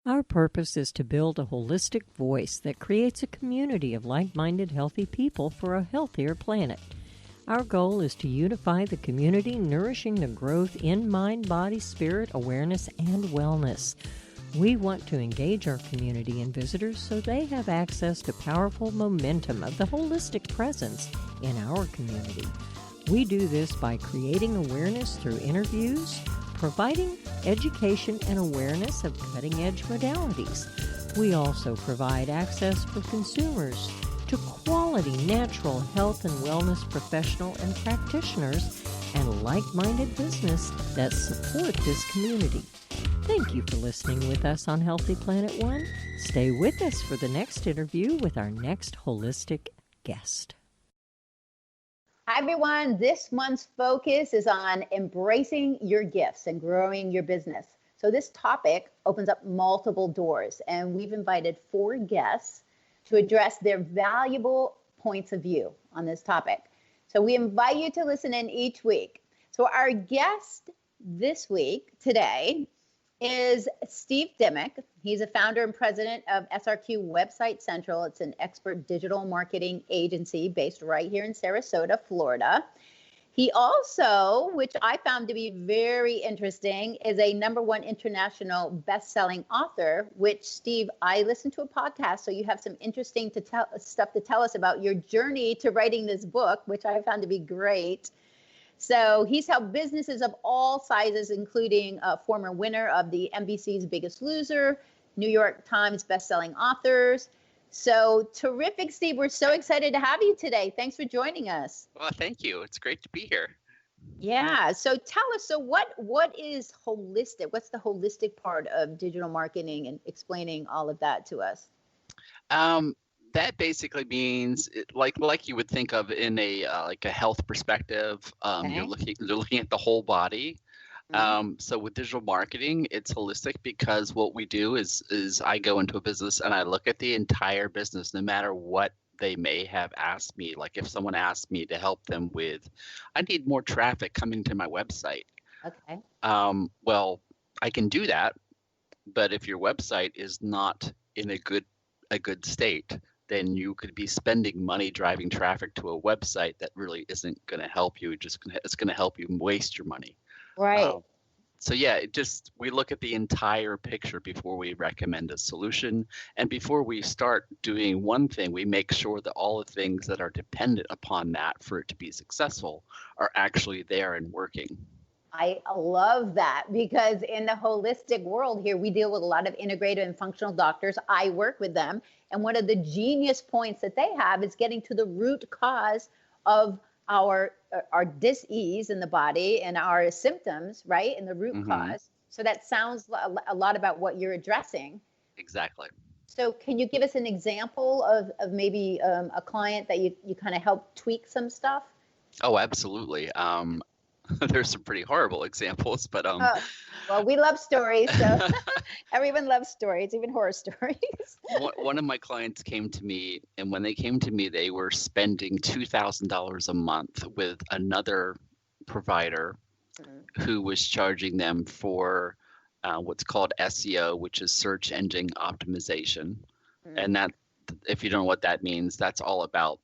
Our purpose is to build a holistic voice that creates a community of like-minded, healthy people for a healthier planet. Our goal is to unify the community, nourishing the growth in mind, body, spirit, awareness, and wellness. We want to engage our community and visitors so they have access to powerful momentum of the holistic presence in our community. We do this by creating awareness through interviews, providing education and awareness of cutting-edge modalities. We also provide access for consumers to quality natural health and wellness professional and practitioners and like-minded business that support this community. Thank you for listening with us on Healthy Planet One. Stay with us for the next interview with our next holistic guest. Hi, everyone. This month's focus is on embracing your gifts and growing your business. So this topic opens up multiple doors, and we've invited 4 guests to address their valuable points of view on this topic. So we invite you to listen in each week. So our guest this week, today, is Steve DIMMICK. He's a founder and president of SRQ Website Central. It's an expert digital marketing agency based right here in Sarasota, Florida. He also, which I found to be very interesting, is a #1 international best-selling author, which, Steve, I listened to a podcast, so you have some interesting stuff to tell us about your journey to writing this book, which I found to be great. So he's helped businesses of all sizes, including a former winner of the NBC's Biggest Loser, New York Times bestselling authors. So terrific, Steve. We're so excited to have you today. Thanks for joining us. Well, thank you. It's great to be here. Yeah. So tell us, so what is holistic? What's the holistic part of digital marketing, and explaining all of that to us? That basically means like you would think of in a like a health perspective. Okay. You're looking at the whole body. So with digital marketing, it's holistic because what we do is I go into a business and I look at the entire business, no matter what they may have asked me. Like if someone asked me to help them with, I need more traffic coming to my website. Okay. Well, I can do that, but if your website is not in a good state, then you could be spending money driving traffic to a website that really isn't going to help you. It's going to help you waste your money. Right. So yeah, we look at the entire picture before we recommend a solution. And before we start doing one thing, we make sure that all the things that are dependent upon that for it to be successful are actually there and working. I love that, because in the holistic world here, we deal with a lot of integrative and functional doctors. I work with them. And one of the genius points that they have is getting to the root cause of our dis-ease in the body and our symptoms, right? And the root cause. So that sounds a lot about what you're addressing. Exactly. So can you give us an example of maybe a client that you kind of help tweak some stuff? Oh, absolutely. There's some pretty horrible examples, but well, we love stories, so everyone loves stories, even horror stories. One of my clients came to me, and when they came to me, they were spending $2,000 a month with another provider who was charging them for what's called SEO, which is search engine optimization. And that, if you don't know what that means, that's all about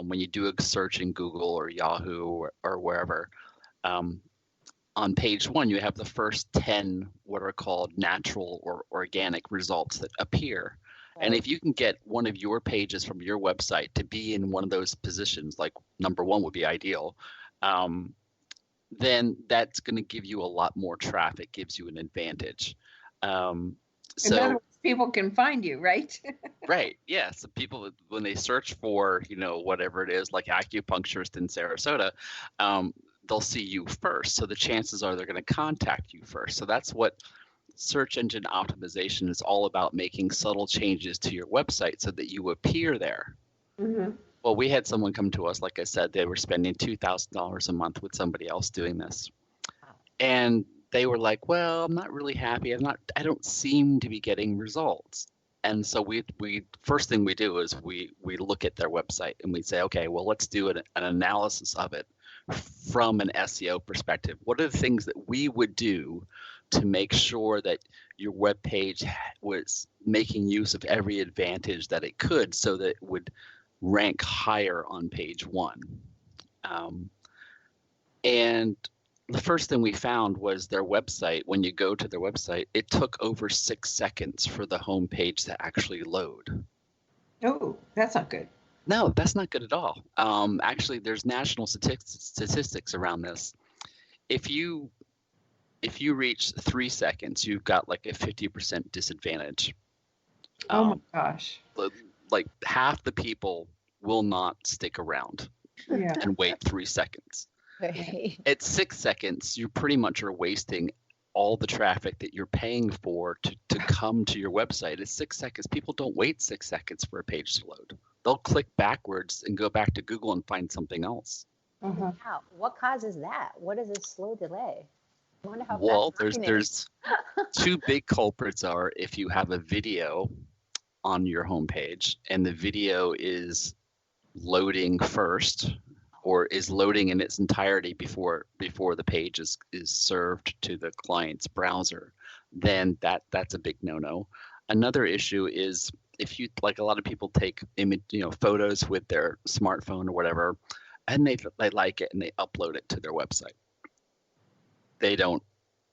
when you do a search in Google or Yahoo or wherever. On page 1, you have the first 10 what are called natural or organic results that appear. Right. And if you can get one of your pages from your website to be in one of those positions, like #1 would be ideal, then that's going to give you a lot more traffic, gives you an advantage. In other words, people can find you, right? Right. Yeah. So people, when they search for, whatever it is, like acupuncturist in Sarasota, they'll see you first. So the chances are they're going to contact you first. So that's what search engine optimization is all about, making subtle changes to your website so that you appear there. Well, we had someone come to us, like I said, they were spending $2,000 a month with somebody else doing this. And they were like, well, I'm not really happy. I don't seem to be getting results. And so we first thing we do is we look at their website and we say, okay, well, let's do an analysis of it from an SEO perspective. What are the things that we would do to make sure that your web page was making use of every advantage that it could so that it would rank higher on page one. And the first thing we found was their website. When you go to their website, it took over 6 seconds for the home page to actually load. Oh, that's not good. No, that's not good at all. Actually, there's national statistics around this. If you reach 3 seconds, you've got like a 50% disadvantage. Oh my gosh. Like half the people will not stick around and wait 3 seconds. Right. At 6 seconds, you pretty much are wasting all the traffic that you're paying for to come to your website. At 6 seconds, people don't wait 6 seconds for a page to load. They'll click backwards and go back to Google and find something else. Wow. What causes that? What is this slow delay? I wonder how Well, fast there's two big culprits are if you have a video on your homepage and the video is loading first or is loading in its entirety before the page is served to the client's browser, then that's a big no-no. Another issue is if you, like, a lot of people take photos with their smartphone or whatever, and they like it and they upload it to their website. They don't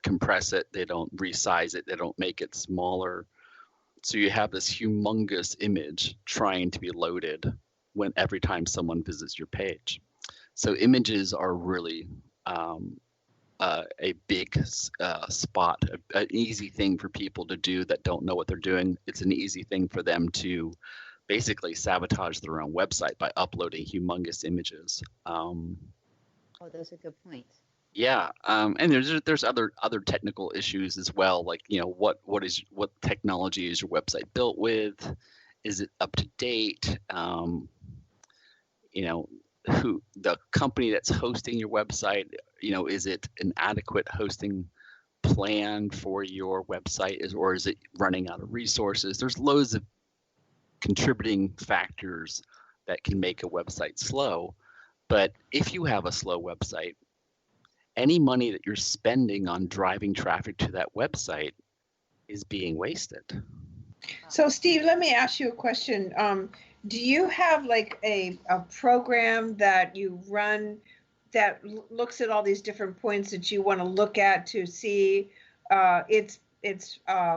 compress it, they don't resize it, they don't make it smaller. So you have this humongous image trying to be loaded when every time someone visits your page. So images are really a big spot, an easy thing for people to do that don't know what they're doing. It's an easy thing for them to basically sabotage their own website by uploading humongous images. those are good points. Yeah, and there's other technical issues as well, like what technology is your website built with? Is it up to date? Who the company that's hosting your website, is it an adequate hosting plan for your website, or is it running out of resources? There's loads of contributing factors that can make a website slow. But if you have a slow website, any money that you're spending on driving traffic to that website is being wasted. So Steve, let me ask you a question. Do you have like a program that you run that looks at all these different points that you want to look at to see it's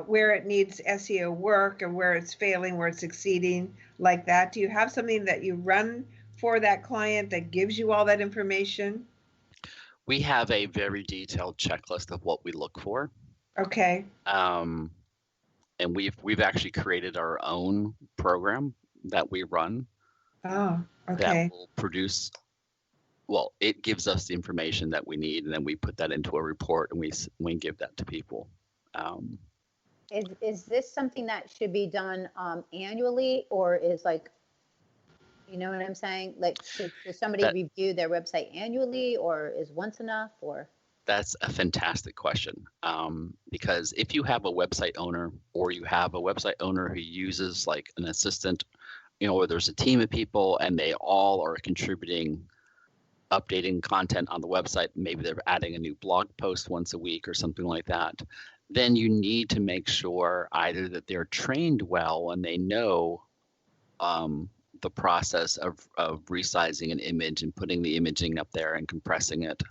where it needs SEO work and where it's failing, where it's succeeding, like that? Do you have something that you run for that client that gives you all that information? We have a very detailed checklist of what we look for. Okay. And we've actually created our own program that we run. Oh, okay. That will produce. Well, it gives us the information that we need, and then we put that into a report and we give that to people. Is this something that should be done annually, or is like, you know what I'm saying? Like, should somebody review their website annually, or is once enough, or? That's a fantastic question, because if you have a website owner, or you have a website owner who uses like an assistant, or there's a team of people and they all are contributing, updating content on the website, maybe they're adding a new blog post once a week or something like that, then you need to make sure either that they're trained well and they know the process of resizing an image and putting the imaging up there and compressing it.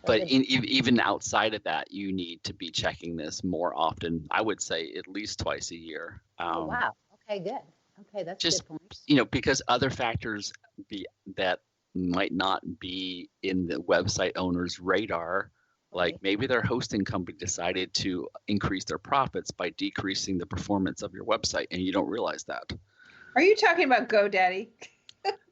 But even outside of that, you need to be checking this more often. I would say at least twice a year. Oh, wow. Okay, good. Okay, that's a good point. Because other factors that might not be in the website owner's radar, like maybe their hosting company decided to increase their profits by decreasing the performance of your website, and you don't realize that. Are you talking about GoDaddy?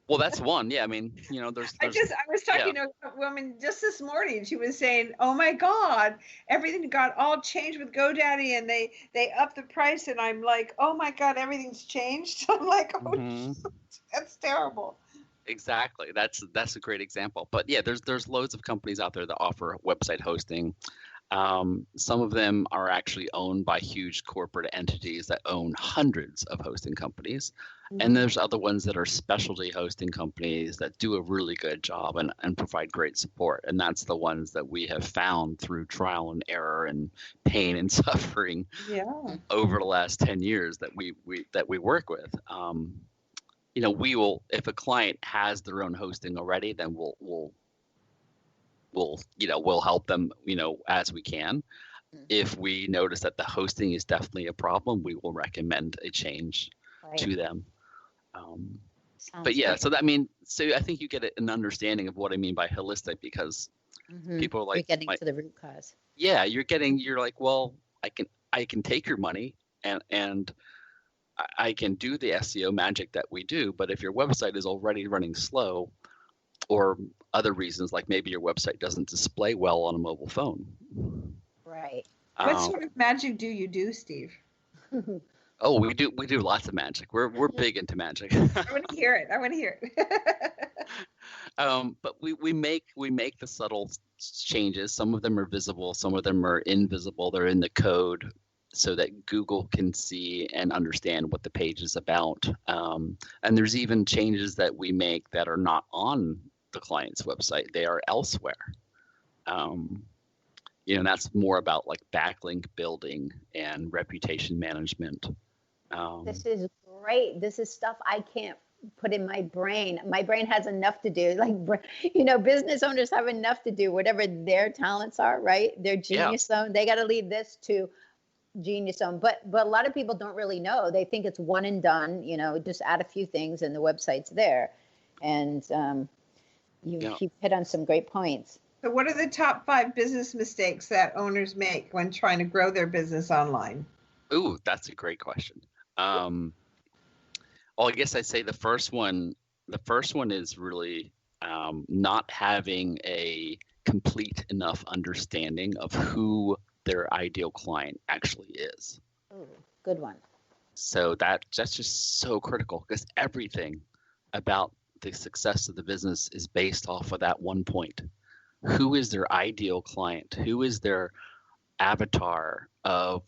Well, that's one. Yeah, I mean, there's I was talking to a woman just this morning. She was saying, "Oh my God, everything got all changed with GoDaddy, and they upped the price." And I'm like, "Oh my God, everything's changed." I'm like, "Oh, that's terrible." Exactly. That's a great example. But yeah, there's loads of companies out there that offer website hosting. Some of them are actually owned by huge corporate entities that own hundreds of hosting companies. And there's other ones that are specialty hosting companies that do a really good job and provide great support. And that's the ones that we have found through trial and error and pain and suffering over the last 10 years that we work with. We will, if a client has their own hosting already, then we'll help them, as we can. If we notice that the hosting is definitely a problem, we will recommend a change to them. But yeah, so I think you get an understanding of what I mean by holistic, because people are like, you're getting to the root cause. Yeah, you're like, well, I can take your money and I can do the SEO magic that we do, but if your website is already running slow, or other reasons, like maybe your website doesn't display well on a mobile phone. Right. What sort of magic do you do, Steve? Oh, we do lots of magic. We're big into magic. I want to hear it. But we make the subtle changes. Some of them are visible, some of them are invisible. They're in the code so that Google can see and understand what the page is about. And there's even changes that we make that are not on the client's website. They are elsewhere. That's more about like backlink building and reputation management. This is great. This is stuff I can't put in my brain. My brain has enough to do. Like, business owners have enough to do, whatever their talents are, right? Their genius zone. They got to leave this to genius zone. But a lot of people don't really know. They think it's one and done, just add a few things and the website's there. And you hit on some great points. So what are the top 5 business mistakes that owners make when trying to grow their business online? Ooh, that's a great question. Well, I guess I'd say the first one is really not having a complete enough understanding of who their ideal client actually is. Ooh, good one. So that's just so critical, because everything about the success of the business is based off of that one point. Who is their ideal client? Who is their avatar of,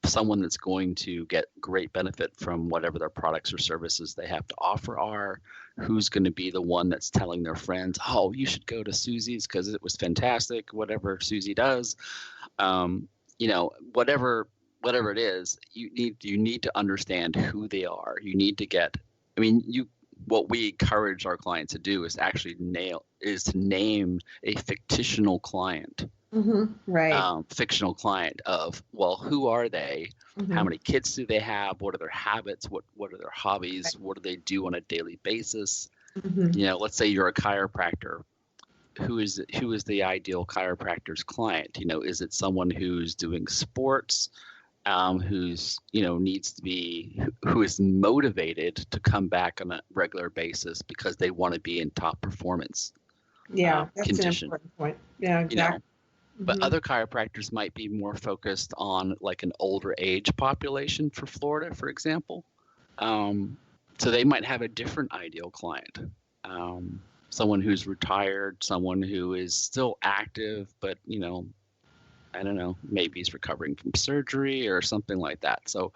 someone that's going to get great benefit from whatever their products or services they have to offer are? Who's going to be the one that's telling their friends, oh, you should go to Susie's because it was fantastic, whatever Susie does. Whatever it is, you need to understand who they are. You need to get, what we encourage our clients to do is actually name a fictional client. Right. Fictional client of, well, who are they? How many kids do they have? What are their habits? What are their hobbies? Right. What do they do on a daily basis? Let's say you're a chiropractor. Who is the ideal chiropractor's client? Is it someone who's doing sports, who's who is motivated to come back on a regular basis because they want to be in top performance that's condition. An important point. Yeah, exactly. But other chiropractors might be more focused on like an older age population for Florida, for example. So they might have a different ideal client. Someone who's retired, someone who is still active, but I don't know, maybe he's recovering from surgery or something like that. So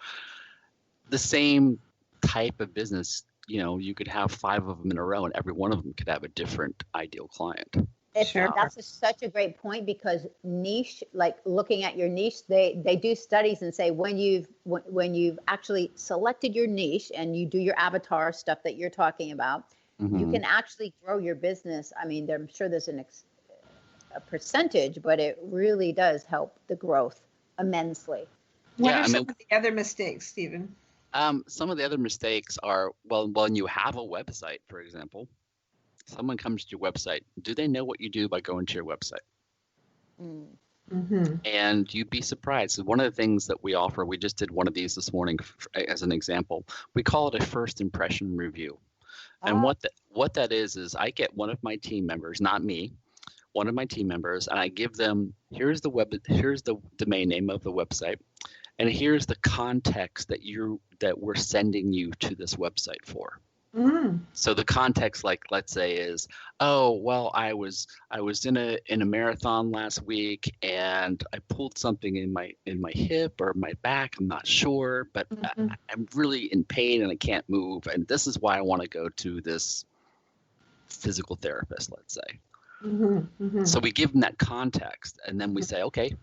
the same type of business, you could have 5 of them in a row and every one of them could have a different ideal client. Sure. That's such a great point, because niche, like looking at your niche, they do studies and say when you've actually selected your niche and you do your avatar stuff that you're talking about, you can actually grow your business. I'm sure there's a percentage, but it really does help the growth immensely. What are some of the other mistakes, Stephen? Some of the other mistakes are, well, when you have a website, for example, someone comes to your website, do they know what you do by going to your website? And you'd be surprised. One of the things that we offer, we just did one of these this morning as an example. We call it a first impression review. And what that is I get one of my team members, not me, one of my team members, and I give them, here's the domain name of the website, and here's the context that we're sending you to this website for. So the context, like let's say, is, oh well, I was in a marathon last week and I pulled something in my hip or my back. I'm not sure, but I'm really in pain and I can't move, and this is why I want to go to this physical therapist, let's say. So we give them that context, and then we say, okay,